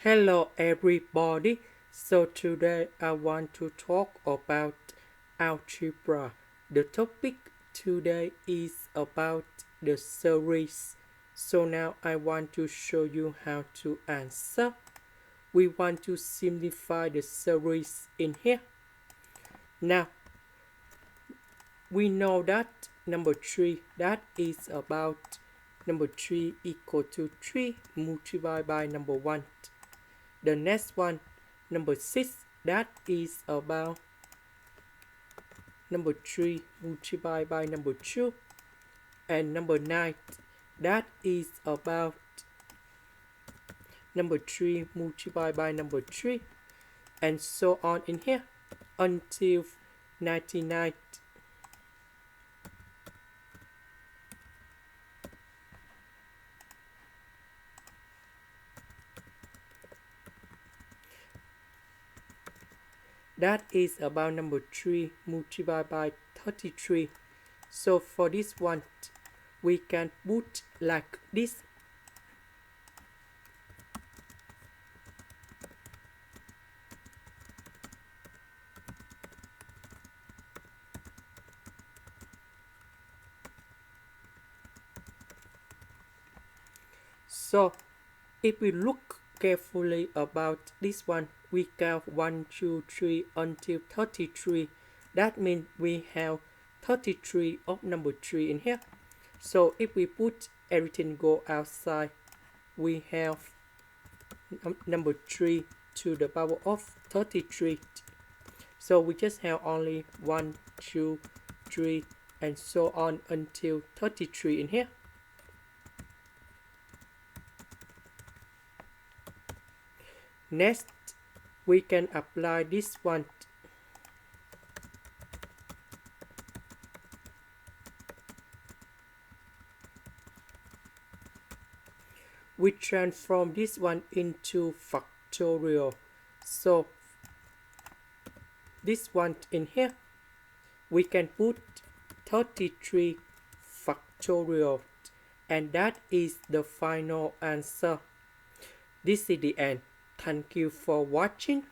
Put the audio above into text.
Hello everybody. So today I want to talk about algebra. The topic today is about the series. So now I want to show you how to answer. We want to simplify the series in here. Now we know that number 3 that is about number 3 equal to 3 multiplied by number 1. The next one, number 6, that is about number 3 multiplied by number 2. And number 9, that is about number 3 multiplied by number 3. And so on in here until 99. That is about number 3 multiplied by 33. So for this one, we can put like this. So if we look carefully about this one, we count 1, 2, 3 until 33. That means we have 33 of number 3 in here. So if we put everything go outside, we have number 3 to the power of 33. So we just have only 1, 2, 3 and so on until 33 in here. Next, we can apply this one. We transform this one into factorial. So this one in here, we can put 33 factorial, and that is the final answer. This is the end. Thank you for watching.